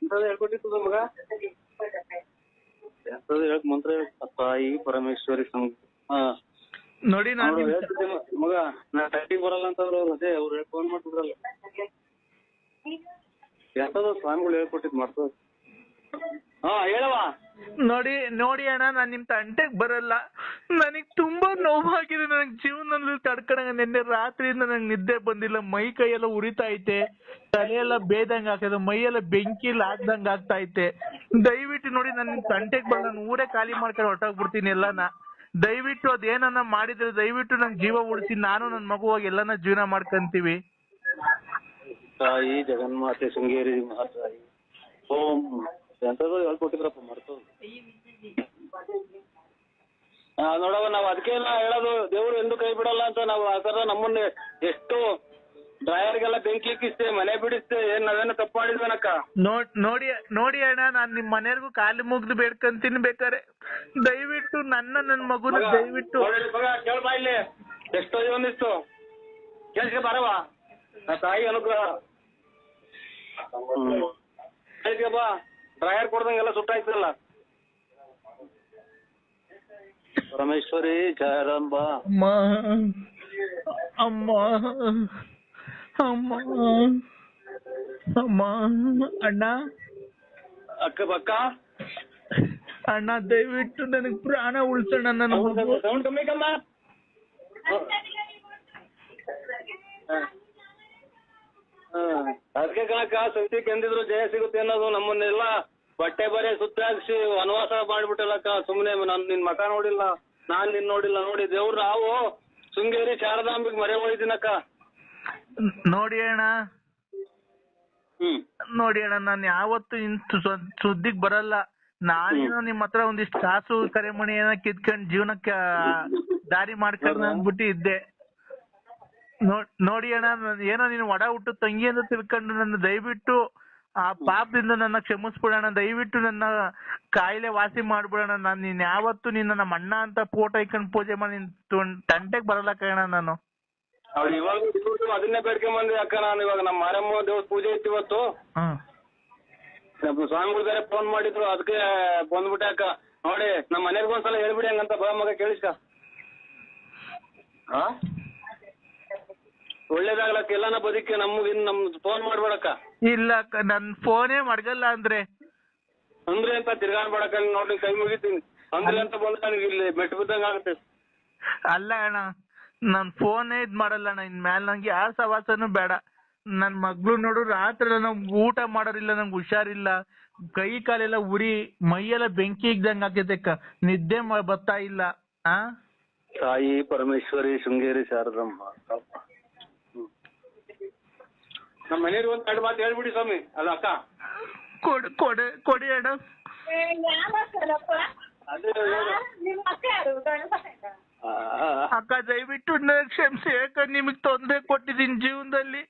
ಎಂತದ್ದು ಹೇಳ್ಕೊಟ್ಟಿತ್ತು ಮಗ. ಎಂತದ್ದು ಹೇಳಕ್ ಮಂತ್ರ ತಾಯಿ ಪರಮೇಶ್ವರಿ ನೋಡಿ. ನಾನು ಮಗ ನಾ ಟೈಟಿಗೆ ಬರಲ್ಲ ಅಂತಂದ್ರೆ ಅದೇ ಅವ್ರು ಫೋನ್ ಮಾಡ್ಬಿಡ್ರಲ್ಲ. ಎಂತದ್ದು ಸ್ವಾಮಿಗಳು ಹೇಳ್ಕೊಟ್ಟಿದ್ ಮಾಡ್ತದ. ಹೇಳವಾ. ನೋಡಿ ಅಣ್ಣ, ನಾನ್ ನಿಮ್ ತಂಟೆಗ್ ಬರಲ್ಲ. ನನಗ್ ತುಂಬಾ ನೋವಾಗಿದೆ. ನನಗ್ ಜೀವನದಲ್ಲಿ ತಡ್ಕೊಳಂಗ. ನಿನ್ನೆ ರಾತ್ರಿಯಿಂದ ನಂಗೆ ನಿದ್ದೆ ಬಂದಿಲ್ಲ. ಮೈ ಕೈಯೆಲ್ಲ ಉರಿತಾ ಐತೆ, ತಲೆಯೆಲ್ಲ ಬೇದಂಗ ಆಗ್ತದೆ, ಮೈಯೆಲ್ಲ ಬೆಂಕಿಲ್ ಆಗ್ದಂಗ ಆಗ್ತಾ ಐತೆ. ದಯವಿಟ್ಟು ನೋಡಿ, ನಾನು ನಿಮ್ ತಂಟೆಗ್ ಬರಲ್ಲ. ನಾನು ಊರೇ ಖಾಲಿ ಮಾಡ್ಕೊಂಡು ಹೊರಟೋಗ್ಬಿಡ್ತೀನಿ ಎಲ್ಲಾನ. ದಯವಿಟ್ಟು ಅದೇನನ್ನ ಮಾಡಿದ್ರೆ ದಯವಿಟ್ಟು ನಂಗೆ ಜೀವ ಉಳಿಸಿ. ನಾನು ನನ್ ಮಗುವಾಗಿ ಎಲ್ಲಾನ ಜೀವನ ಮಾಡ್ಕಂತೀವಿ. ತಾಯಿ ಜಗನ್ಮಾತೆ ಶೃಂಗೇರಿ ಮಹಾತಾಯಿ ಓಂ ಎಂತದ್ದು ಹೇಳ್ಕೊಟ್ಟಿದ್ರಪ್ಪ ಮರ್ತೋದು. ನೋಡವ, ನಾವ್ ಅದಕ್ಕೆಲ್ಲ ಹೇಳೋದು ದೇವ್ರು ಎಂದು ಕೈ ಬಿಡಲ್ಲ ಅಂತ. ನಾವು ಆ ತರ ನಮ್ಮನ್ನ ಎಷ್ಟು ಡ್ರೈವರ್ಗೆಲ್ಲ ಬೆಂಕಿ ಇಕ್ಕಿಸ್ತೆ, ಮನೆ ಬಿಡಿಸ್ತೆ. ಏನ್ ನಾವೇನೋ ತಪ್ಪು ಮಾಡಿದ್ವನಕ್ಕ. ನೋಡಿ ಅಣ್ಣ, ನಾನ್ ನಿಮ್ ಮನೆಯವ್ರಿಗೂ ಕಾಲಿ ಮುಗ್ದು ಬೇಡ್ಕಂತೀನಿ. ಬೇಕಾರೆ ದಯವಿಟ್ಟು ನನ್ ಮಗುನ ದಯವಿಟ್ಟು ಕೇಳ್ಬಾ ಇಲ್ಲಿ. ಎಷ್ಟೋ ಒಂದಿಷ್ಟು ಕೆಲ್ಸಕ್ಕೆ ಬರವ ಆ ತಾಯಿ ಅನುಗ್ರಹ. ಕೆಲ್ಸಕ್ಕೆ ಬಾ, ಡ್ರೈಯರ್ ಕೊಡ್ದಂಗೆಲ್ಲ ಸುಟ್ಟಾಯ್ತಲ್ಲ. ಪರಮೇಶ್ವರಿ ಜಯರಂಬ. ಅಮ್ಮ ಅಮ್ಮ ಅಮ್ಮ ಅಮ್ಮ ಅಣ್ಣ ಅಕ್ಕ ಬಕ್ಕ ಅಣ್ಣ ದಯವಿಟ್ಟು ನನಗೆ ಪ್ರಾಣ ಉಳಿಸೋಣ. ನನ್ನ ಮಗು ಸೌಂಡ್ ಕಮ್ಮಿ ಕಮ್ಮ. ಅದಕ್ಕೆ ಕಣಕ್ಕ ಸತ್ಯಕ್ಕೆ ಎಂದಿದ್ರು ಜಯ ಸಿಗುತ್ತೆ ಅನ್ನೋದು. ನಮ್ಮನ್ನೆಲ್ಲ ಬಟ್ಟೆ ಬರೆ ಸುತ್ತಾಕ್ಸಿ ವನವಾಸ ಮಾಡ್ಬಿಟ್ಟಲ್ಲಕ್ಕ. ಸುಮ್ನೆ ನಾನು ನಿನ್ ಮಕ ನೋಡಿಲ್ಲ, ನಾನ್ ನಿನ್ ನೋಡಿಲ್ಲ. ನೋಡಿ ದೇವ್ರು ನಾವು ಶೃಂಗೇರಿ ಶಾರದಾಂಬಿಗೆ ಮರೆ ಹೋಗಿದ್ದೀನಕ್ಕ. ನೋಡಿ ಅಣ್ಣ, ನೋಡಿ ಅಣ್ಣ, ನಾನು ಯಾವತ್ತು ಇಂತ ಸುದ್ದಿಗ್ ಬರಲ್ಲ. ನಾನೇನೋ ನಿಮ್ ಹತ್ರ ಒಂದಿಷ್ಟು ಕಾಸು ಕರೆಮಣಿ ಏನೋ ಕಿತ್ಕೊಂಡ್ ಜೀವನಕ್ಕೆ ದಾರಿ ಮಾಡ್ಕೊಂಡು ಅಂದ್ಬಿಟ್ಟು ಇದ್ದೆ. ನೋಡಿ ಅಣ್ಣ, ಏನೋ ನೀನು ಒಡ ಹುಟ್ಟು ತಂಗಿ ಅಂತ ತಿಳ್ಕೊಂಡು ನನ್ನ ದಯವಿಟ್ಟು ಆ ಪಾಪದಿಂದ ನನ್ನ ಕ್ಷಮಿಸ್ಬಿಡೋಣ. ದಯವಿಟ್ಟು ನನ್ನ ಕಾಯಿಲೆ ವಾಸಿ ಮಾಡ್ಬಿಡೋಣ. ನಾನು ನೀನ್ ಯಾವತ್ತು ನಿನ್ನ ನಮ್ಮ ಅಣ್ಣ ಅಂತ ಫೋಟೋ ಇಟ್ಕೊಂಡು ಪೂಜೆ ಮಾಡಿ ತಂಟೆಗೆ ಬರಲ್ಲ ಕಣ ನಾನು. ಅವ್ರು ಇವಾಗ ಅದನ್ನೇ ಬೇಡ್ಕೊಂಡ್ ಬಂದ್ವಿ ಅಕ್ಕ. ನಾನು ಇವಾಗ ನಮ್ಮ ಮಾರಮ್ಮ ದೇವ್ರ ಪೂಜೆ ಇತ್ತು ಇವತ್ತು. ಸ್ವಾಮಿಗಳು ಬೇರೆ ಫೋನ್ ಮಾಡಿದ್ರು, ಅದಕ್ಕೆ ಬಂದ್ಬಿಟ್ಟೆ ಅಕ್ಕ. ನೋಡಿ ನಮ್ಮ ಮನೆಗೆ ಒಂದ್ಸಲ ಹೇಳ್ಬಿಡಿ ಹಂಗಂತ ಬಾ ಮಗ, ಕೇಳಿಸ್ಕ. ಒಳ್ಳೇದಾಗ್ಲಕ್ಕ, ಎಲ್ಲಾನ ಬದುಕಿ ನಮ್ಗೆ ನಮ್ ಫೋನ್ ಮಾಡ್ಬೇಡಕ್ಕ. ಇಲ್ಲ ಅಕ್ಕ, ನನ್ ಫೋನೇ ಮಡ್ಗಲ್ಲ ಅಂದ್ರೆ ಅಂತ ತಿರ್ಗಾಡ್ಬೇಡಕ್ಕ. ನೋಡಿ ಕೈ ಮುಗಿತೀನಿ ಅಂದ್ರೆ ಅಂತ ಬಂದ ನನಗೆ ಇಲ್ಲಿ ಮೆಟ್ಟು ಬಿದ್ದಂಗ ಆಗುತ್ತೆ. ಅಲ್ಲ ಅಣ್ಣ, ನಾನ್ ಫೋನೇ ಇದ್ ಮಾಡಲ್ಲ ಅಣ್ಣ. ಇನ್ ಮ್ಯಾಲ ನಂಗೆ ಯಾರ ಸವಾಸನೂ ಬೇಡ. ನನ್ ಮಗ್ಳು ನೋಡು, ರಾತ್ರಿ ನಂಗೆ ಊಟ ಮಾಡೋರಿಲ್ಲ, ನಂಗೆ ಹುಷಾರಿಲ್ಲ, ಕೈ ಕಾಲೆಲ್ಲ ಉರಿ, ಮೈಯೆಲ್ಲ ಬೆಂಕಿ ಇದ್ದಂಗ ಆಗೈತೆ, ನಿದ್ದೆ ಬರ್ತಾ ಇಲ್ಲ. ತಾಯಿ ಪರಮೇಶ್ವರಿ ಶೃಂಗೇರಿ ಶಾರದಮ್ಮ. ನಮ್ಮ ಮನೆಯವ್ರಿಗೆ ಒಂದ್ ಎರಡು ಮಾತು ಹೇಳ್ಬಿಡಿ ಸ್ವಾಮಿ. ಅಲ್ಲ ಅಕ್ಕ, ಕೊಡಿ ಅಣ್ಣ. ಅಕ್ಕ ದಯವಿಟ್ಟು ನನಗೆ ಕ್ಷಮಿಸಿ. ಯಾಕಂದ್ರೆ ನಿಮಗ್ ತೊಂದರೆ ಕೊಟ್ಟಿದ್ದೀನಿ ಜೀವನದಲ್ಲಿ,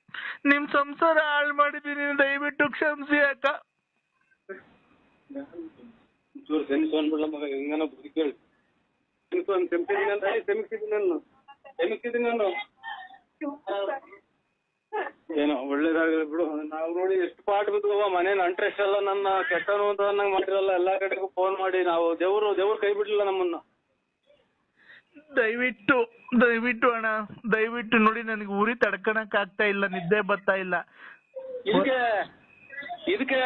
ನಿಮ್ ಸಂಸಾರ ಹಾಳು ಮಾಡಿದೀನಿ. ದಯವಿಟ್ಟು ಕ್ಷಮಿಸಿ ಅಕ್ಕ. ಮಗ ಹೆಂಗನ ಬುದ್ಧಿ ಕೇಳಿ ಕ್ಷಮಿಸಿದ್ದೀನಿ ನಾನು. ಏನೋ ಒಳ್ಳೇದಾಗಲಿ ಬಿಡು. ನಾವು ನೋಡಿ ಎಷ್ಟು ಪಾಠ ಬಿದ್ದುವ ಮನೆ ನಂಟ್ರೆಷ್ಟೆಲ್ಲ ನನ್ನ ಕೆಟ್ಟನು ಅಂತ ನಂಗೆ ಮಾಡಿರಲ್ಲ. ಎಲ್ಲಾ ಕಡೆಗೂ ಫೋನ್ ಮಾಡಿ ನಾವು ದೇವ್ರು ಕೈ ಬಿಡ್ಲಿಲ್ಲ ನಮ್ಮನ್ನ. ದಯವಿಟ್ಟು ಅಣ್ಣ, ದಯವಿಟ್ಟು ನೋಡಿ, ನನಗೆ ಉರಿ ತಡ್ಕಣಕ್ ಆಗ್ತಾ ಇಲ್ಲ, ನಿದ್ದೆ ಬರ್ತಾ ಇಲ್ಲ. ಇದಕ್ಕೆ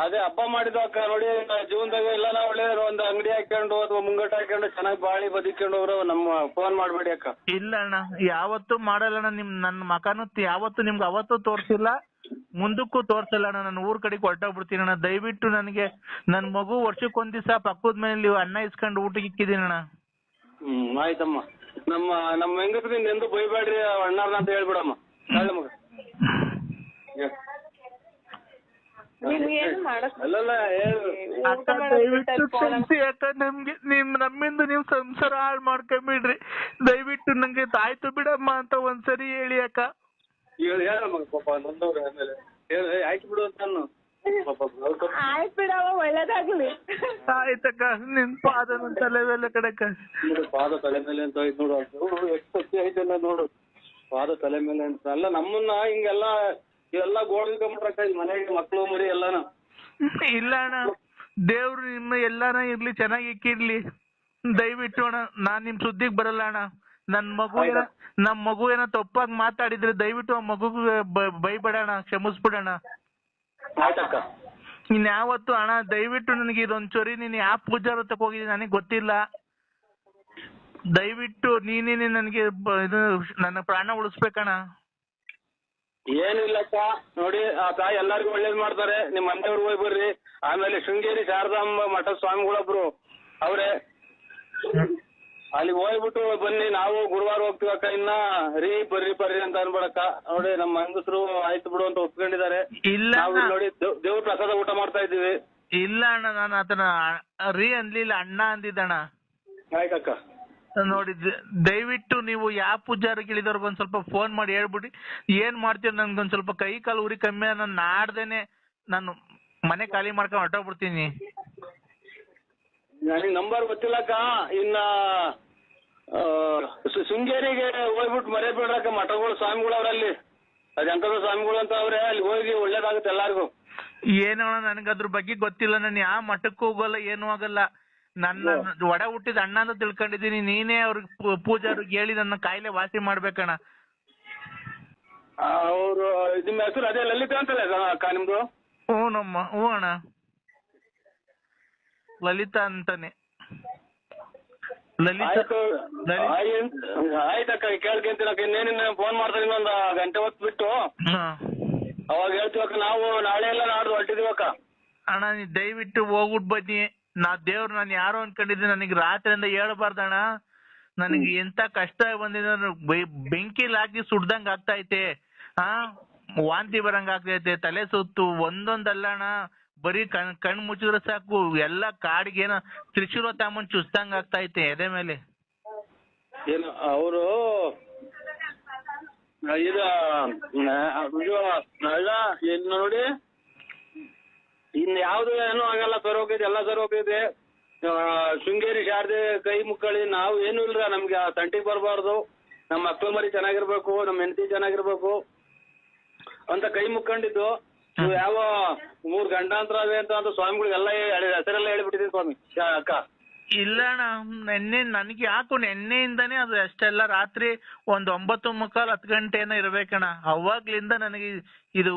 ಅದೇ ಹಬ್ಬ ಮಾಡಿದ ಅಕ್ಕ. ನೋಡಿ ಜೀವನದಾಗ ಎಲ್ಲಾನ ಒಳ್ಳೆ ಒಂದ್ ಅಂಗಡಿ ಹಾಕೊಂಡು ಅಥವಾ ಮುಂಗಟ್ಟ ಹಾಕೊಂಡು ಚೆನ್ನಾಗಿ ಬಾಳಿ ಬದುಕೊಂಡು ಅವರು ನಮ್ಮ ಫೋನ್ ಮಾಡ್ಬೇಡಿ ಅಕ್ಕ. ಇಲ್ಲ ಅಣ್ಣ, ಯಾವತ್ತೂ ಮಾಡಲ್ಲ ಅಣ್ಣ. ನನ್ನ ಮಕನೂ ಯಾವತ್ತು ನಿಮ್ಗೆ ಅವತ್ತು ತೋರ್ಸಿಲ್ಲ, ಮುಂದಕ್ಕೂ ತೋರ್ಸಲ್ಲ ಅಣ್ಣ. ನಾನು ಊರ್ ಕಡೆಗೆ ಹೊರಟೋಗ್ಬಿಡ್ತೀನಿ ಅಣ್ಣ. ದಯವಿಟ್ಟು ನನಗೆ ನನ್ ಮಗು ವರ್ಷಕ್ಕೊಂದ್ ದಿವಸ ಪಕ್ಕದ ಮನೇಲಿ ಅನ್ನ ಇಸ್ಕೊಂಡು ಊಟಕ್ಕೆ ಇಕ್ಕಿದೀನಿ ಅಣ್ಣ. ಆಯ್ತಮ್ಮ. ನಮ್ಮ ಹೆಂಗಸ್ರಿಂದ ಎಂದು ಬೈಬೇಡ್ರಿ ಅಣ್ಣಾರ್ನ ಅಂತ ಹೇಳ್ಬಿಡಮ್ಮ. ಹೇಳ ಮಗ. ದಯವಿಟ್ಟು ಕ್ಷಮಿಸಿ ಅಕ್ಕ. ನಮ್ಗೆ ನಮ್ಮಿಂದ ನೀವು ಸಂಸಾರ ಹಾಳು ಮಾಡ್ಕೊಂಬಿಡ್ರಿ. ದಯವಿಟ್ಟು ನಂಗೆ ಆಯ್ತು ಬಿಡಮ್ಮ ಅಂತ ಒಂದ್ಸರಿ ಹೇಳಿ ಅಕ್ಕ. ಹೇಳಮ್ಮ ಪಾಪ ನೊಂದವ್ರೆ. ಆಮೇಲೆ ಆಯ್ತು ಬಿಡು ಅಂತ ನಾನು ಆಯ್ತು ಬಿಡವ, ಒಳ್ಳೇದಾಗ್ಲಿ. ಆಯ್ತಕ್ಕ, ನಿನ್ ಪಾದ ನನ್ ತಲೆ ಮೇಲೆ ಕಡೆಕ. ಪಾದ ತಲೆ ಮೇಲೆ ಅಂತ ಆಯ್ತು ನೋಡು. ಎಷ್ಟು ಸತ್ಯ ಆಯ್ತಲ್ಲ ನೋಡು. ಪಾದ ತಲೆ ಮೇಲೆ ಅಂತ ಅಲ್ಲ, ನಮ್ಮನ್ನ ಹಿಂಗೆಲ್ಲ ಇವೆಲ್ಲ ಗೋಡ್ಕೊಂಡ್ಬಿಟ್ರಕ್ಕ ಮನೆಗೆ ಮಕ್ಳು ಮರಿ ಎಲ್ಲಾನ. ಇಲ್ಲ ಅಣ್ಣ, ದೇವ್ರು ನಿಮ್ಮ ಎಲ್ಲಾನ ಇರ್ಲಿ, ಚೆನ್ನಾಗಿ ಇಕ್ಕಿರ್ಲಿ. ದಯವಿಟ್ಟು ಅಣ್ಣ, ನಾನ್ ನಿಮ್ ಸುದ್ದಿಗ್ ಬರಲ್ಲ ಅಣ್ಣ. ನಮ್ ಮಗು ಏನೋ ತಪ್ಪಾಗಿ ಮಾತಾಡಿದ್ರೆ ದಯವಿಟ್ಟು ಆ ಮಗುಗೆ ಬೈಬೇಡಣ, ಕ್ಷಮಿಸ್ಬಿಡಣ. ಆಯ್ತಕ್ಕ. ಇನ್ಯಾವತ್ತು ಅಣ್ಣ ದಯವಿಟ್ಟು ನನಗೆ ಇದೊಂಚೂರಿ ನೀನ್ ಯಾವ ಪೂಜಾರ ತಕ ಹೋಗಿದ್ದೀನಿ ನನಗೆ ಗೊತ್ತಿಲ್ಲ. ದಯವಿಟ್ಟು ನೀನೇ ನನಗೆ ಇದು ನನ್ನ ಪ್ರಾಣ ಉಳಿಸ್ಬೇಕಣ್ಣ. ಏನಿಲ್ಲಕ್ಕ, ನೋಡಿ ಆ ತಾಯಿ ಎಲ್ಲಾರ್ಗು ಒಳ್ಳೇದ್ ಮಾಡ್ತಾರೆ. ನಿಮ್ ಮನೆಯವ್ರಿಗೆ ಹೋಗಿ ಬರ್ರಿ. ಆಮೇಲೆ ಶೃಂಗೇರಿ ಶಾರದಾಂಬ ಮಠ ಸ್ವಾಮಿಗಳೊಬ್ರು ಅವ್ರೆ, ಅಲ್ಲಿ ಹೋಗ್ಬಿಟ್ಟು ಬನ್ನಿ. ನಾವು ಗುರುವಾರ ಹೋಗ್ತೀವಕ್ಕ. ಇನ್ನ ಬರ್ರಿ ಅಂತ ಅನ್ಬೇಡಕ್ಕ. ನೋಡಿ ನಮ್ಮ ಹೆಂಗಸರು ಆಯ್ತು ಬಿಡು ಅಂತ ಒಪ್ಕೊಂಡಿದ್ದಾರೆ. ಇಲ್ಲ ನೋಡಿ ದೇವ್ರ ಪ್ರಸಾದ ಊಟ ಮಾಡ್ತಾ ಇದ್ದೀವಿ. ಇಲ್ಲ ಅಣ್ಣ, ನಾನು ಅದನ್ನ ಅನ್ಲಿಲ್ಲ, ಅಣ್ಣ ಅಂದಿದ್ದಣ್ಣ. ಆಯ್ತಕ್ಕ. ನೋಡಿ ದಯವಿಟ್ಟು ನೀವು ಯಾವ ಪೂಜಾರಿಗೆ ಇಳಿದವ್ರಿಗೆ ಒಂದ್ ಸ್ವಲ್ಪ ಫೋನ್ ಮಾಡಿ ಹೇಳ್ಬಿಡಿ. ಏನ್ ಮಾಡ್ತೀರ, ನನ್ಗೊಂದ್ ಸ್ವಲ್ಪ ಕೈ ಕಾಲು ಉರಿ ಕಮ್ಮಿ, ನಾನು ನಾಡ್ದೇನೆ ನಾನು ಮನೆ ಖಾಲಿ ಮಾಡ್ಕೊಂಡು ಹೊರಟೋಗ್ಬಿಡ್ತೀನಿ. ನನಗೆ ನಂಬರ್ ಗೊತ್ತಿಲ್ಲಕ್ಕ. ಇನ್ನ ಶೃಂಗೇರಿಗೆ ಹೋಗ್ಬಿಟ್ಟು ಮರೆಯಬೇಡ್ರಕ್ಕ, ಮಠಗಳು ಸ್ವಾಮಿಗಳು ಅವ್ರಲ್ಲಿ, ಅದೆಂತದ ಸ್ವಾಮಿಗಳು ಅಂತ ಅವ್ರೆ, ಅಲ್ಲಿ ಹೋಗಿ ಒಳ್ಳೇದಾಗುತ್ತೆ ಎಲ್ಲಾರ್ಗು. ಏನೋ ನನಗೆ ಅದ್ರ ಬಗ್ಗೆ ಗೊತ್ತಿಲ್ಲ, ನಾನು ಯಾವ ಮಠಕ್ಕೂ ಹೋಗಲ್ಲ, ಏನೂ ಆಗಲ್ಲ. ನನ್ನ ಒಡ ಹುಟ್ಟಿದ ಅಣ್ಣ ಅಂತ ತಿಳ್ಕೊಂಡಿದೀನಿ. ನೀನೇ ಅವ್ರಿಗೆ ಪೂಜಾರಿಗೆ ಹೇಳಿ ನನ್ನ ಕಾಯಿಲೆ ವಾಸಿ ಮಾಡ್ಬೇಕಣ್ಣ. ಅವರು ನಿಮ್ಮ ಹೆಸರು ಅದೇ ಲಲಿತಾ ಅಂತಲ್ಲ ಅಕ್ಕ ನಿಮ್ದು? ಹ್ಞೂ ಅಣ್ಣ, ಲಲಿತಾ ಅಂತಾನೆ. ಆಯ್ತಕ್ಕ, ಕೇಳ್ಕೊಂತೀನಕ್ಕ. ಇನ್ನೇನಿನ್ನ ಫೋನ್ ಮಾಡ್ತಾರೆ, ಇನ್ನೊಂದು ಗಂಟೆ ಹೊತ್ತು ಬಿಟ್ಟು ಅವಾಗ ಹೇಳ್ತೀವಕ್ಕ. ನಾವು ನಾಳೆ ಎಲ್ಲ ನಾಡ್ದು ಹೊರಟಿದೀವಕ್ಕ. ಅಣ್ಣ ನೀ ದಯವಿಟ್ಟು ಹೋಗ್ಬಿಟ್ಟು ಬನ್ನಿ. ದೇವ್ರು ನಾನು ಯಾರೋ ಅನ್ಕೊಂಡಿದ್ದೀನಿ, ನನಗೆ ರಾತ್ರಿಯಿಂದ ಹೇಳ್ಬಾರ್ದಣ್ಣ. ನನಗೆ ಎಂತ ಕಷ್ಟ ಬಂದಿದೆ, ಬೆಂಕಿಲ್ ಹಾಕಿ ಸುಡ್ದಂಗ್ ಆಗ್ತೈತೆ, ವಾಂತಿ ಬರಂಗ್ ಆಗ್ತೈತೆ, ತಲೆ ಸುತ್ತು ಒಂದೊಂದಲ್ಲ ಅಣ್ಣ. ಬರೀ ಕಣ್ ಮುಚ್ಚಿದ್ರೆ ಸಾಕು ಎಲ್ಲ ಕಾಡಿಗೆ ಏನೋ ತ್ರಿಶೂಲ ತಾಮನ್ ಚುಸ್ದಂಗ್ ಆಗ್ತೈತೆ ಎದೆ ಮೇಲೆ. ಏನು ಅವರು ಇದು ನೋಡಿ, ಇನ್ ಯಾವ್ದು ಏನೂ ಆಗಲ್ಲ, ಸರ್ ಹೋಗಿದೆ, ಎಲ್ಲ ಸರ್ ಹೋಗಿದೆ. ಶೃಂಗೇರಿ ಶಾರದೆ ಕೈ ಮುಕ್ಕಳಿ, ನಾವು ಏನು ಇಲ್ರ, ನಮ್ಗೆ ಆ ತಂಟಿಗೆ ಬರಬಾರ್ದು, ನಮ್ಮ ಮಕ್ಕಳು ಮರಿ ಚೆನ್ನಾಗಿರ್ಬೇಕು, ನಮ್ಮ ಹೆಂಡತಿ ಚೆನ್ನಾಗಿರ್ಬೇಕು ಅಂತ ಕೈ ಮುಕ್ಕೊಂಡಿದ್ದು. ನೀವು ಯಾವ 3 ಗಂಡಾಂತರ ಅವೆ ಅಂತ ಸ್ವಾಮಿಗಳಿಗೆಲ್ಲ ಹೆಸರೆಲ್ಲ ಹೇಳ್ಬಿಟ್ಟಿದ್ದೀವಿ ಸ್ವಾಮಿ ಅಕ್ಕ. ಇಲ್ಲ ಅಣ್ಣ, ನೆನ್ನೆ ನನಗೆ ಯಾಕೋ ನೆನ್ನೆಯಿಂದಾನೇ ಅದು ಅಷ್ಟೆಲ್ಲ ರಾತ್ರಿ 9:45 10 ಗಂಟೆ ಏನೋ ಇರ್ಬೇಕಣ್ಣ. ಅವಾಗ್ಲಿಂದ ನನಗೆ ಇದು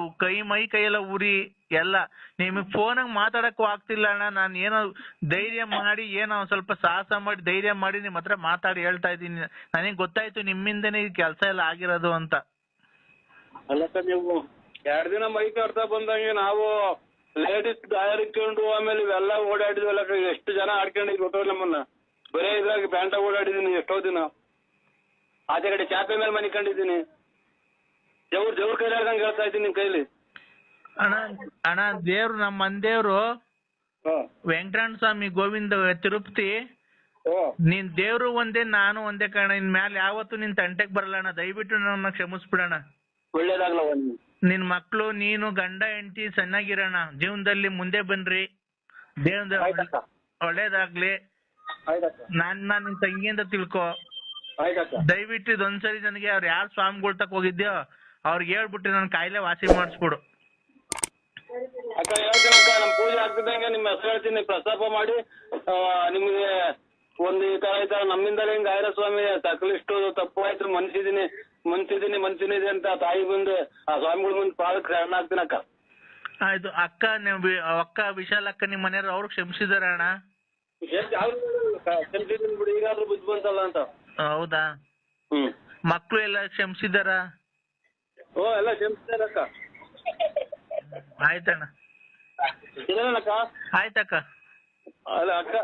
ಮೈ ಕೈಯೆಲ್ಲ ಉರಿ ಎಲ್ಲ. ನಿಮಗೆ ಫೋನಾಗ ಮಾತಾಡಕ್ಕೂ ಆಗ್ತಿಲ್ಲ ಅಣ್ಣ. ನಾನು ಏನೋ ಧೈರ್ಯ ಮಾಡಿ, ಏನೋ ಸ್ವಲ್ಪ ಸಾಹಸ ಮಾಡಿ ಧೈರ್ಯ ಮಾಡಿ ನಿಮ್ಮ ಹತ್ರ ಮಾತಾಡಿ ಹೇಳ್ತಾ ಇದ್ದೀನಿ. ನನಗೆ ಗೊತ್ತಾಯ್ತು ನಿಮ್ಮಿಂದನೇ ಈ ಕೆಲಸ ಎಲ್ಲ ಆಗಿರೋದು ಅಂತ. ಅಲ್ಲಕ್ಕ, ನೀವು 2 ದಿನ ಮೈ ಕಟ್ತಾ ಬಂದಂಗೆ ನಾವು ಲೇಡೀಸ್ ಗಾಯರ್ ಇಟ್ಕೊಂಡು ಆಮೇಲೆ ಇವೆಲ್ಲ ಓಡಾಡಿದ್ವಲ್ಲ, ಎಷ್ಟು ಜನ ಆಡ್ಕೊಂಡಿದ್ ಗೊತ್ತವ್ರು ನಮ್ಮನ್ನ. ಬರೇ ಇದ್ರಾಗ ಪ್ಯಾಂಟ ಓಡಾಡಿದೀನಿ ಎಷ್ಟೋ ದಿನ. ಆಚೆ ಕಡೆ ಚಾಪೆ ಮೇಲೆ ಮನಿಕೊಂಡಿದ್ದೀನಿ. ಜವ್ರ ಕೈಲಿ ಹೇಳ್ದಂಗೆ ಹೇಳ್ತಾ ಇದ್ದೀನಿ ನಿಮ್ ಕೈಲಿ. ಅಣ್ಣ ದೇವ್ರು ನಮ್ಮ ಮಂದೇವ್ರು ವೆಂಕಟರಮಣ ಸ್ವಾಮಿ ಗೋವಿಂದ ತಿರುಪತಿ, ನೀನ್ ದೇವ್ರು ಒಂದೇ ನಾನು ಒಂದೇ ಕಣ. ಇನ್ ಮ್ಯಾಲ ಯಾವತ್ತು ನಿನ್ ತಂಟೆಗ್ ಬರಲ್ಲ ಅಣ್ಣ. ದಯವಿಟ್ಟು ನನ್ನ ಕ್ಷಮಿಸ್ಬಿಡಣ. ಒಳ್ಳೇದಾಗ್ಲ. ನಿನ್ ಮಕ್ಳು ನೀನು ಗಂಡ ಹೆಂಡತಿ ಚೆನ್ನಾಗಿರೋಣ, ಜೀವನದಲ್ಲಿ ಮುಂದೆ ಬನ್ರಿ, ದೇವ್ರ ಒಳ್ಳೇದಾಗ್ಲಿ. ನನ್ನ ನಿನ್ ತಂಗಿ ಅಂತ ತಿಳ್ಕೊ. ದಯವಿಟ್ಟು ಇದೊಂದ್ಸರಿ ನನಗೆ ಅವ್ರು ಯಾರು ಸ್ವಾಮಿಗಳು ತಕ ಹೋಗಿದ್ಯೋ ಅವ್ರಿಗೆ ಹೇಳ್ಬಿಟ್ಟು ನನ್ ಕಾಯಿಲೆ ವಾಸಿ ಮಾಡಿಸ್ಬಿಡು ಅಕ್ಕ. ಹೇಳ್ತೀನಕ್ಕ, ನಮ್ ಪೂಜೆ ಆಗ್ತಿದ್ದಂಗೆ ನಿಮ್ಮ ಹೆಸರು ಹೇಳ್ತೀನಿ, ಪ್ರಸ್ತಾಪ ಮಾಡಿ ನಿಮ್ಗೆ ಒಂದು ಈ ತರ ನಮ್ಮಿಂದಲೇ ಹಿಂಗ ಆಯ್ರ ಸ್ವಾಮಿ ತಕ್ಕಲಿಷ್ಟು ತಪ್ಪು ಆಯ್ತು, ಮನ್ಸಿನಿದೆ ಅಂತ ತಾಯಿ ಮುಂದೆ ಆ ಸ್ವಾಮಿಗಳ ಮುಂದೆ ಪಾದಕ್ಕೆ ಶರಣ ಆಗ್ತೀನಕ್ಕ. ಆಯ್ತು ಅಕ್ಕ, ಅಕ್ಕ ವಿಶಾಲ ಅಕ್ಕ ನಿಮ್ ಮನೆಯವ್ರು ಅವ್ರು ಕ್ಷಮಿಸಿದಾರ ಅಣ್ಣ? ಕ್ಷಮಿಸಿದೀನಿ ಬಿಡಿ, ಈಗಾದ್ರೂ ಬುದ್ಧಿ ಬಂತಲ್ಲ ಅಂತ. ಹೌದಾ? ಮಕ್ಳು ಎಲ್ಲ ಕ್ಷಮಿಸಿದಾರ? ಎಲ್ಲ ಕ್ಷಮಿಸಿದಾರಕ್ಕ. ಆಯ್ತಣ್ಣ, ಇದೇನಕ್ಕ? ಆಯ್ತಕ್ಕ. ಅಲ್ಲ ಅಕ್ಕ,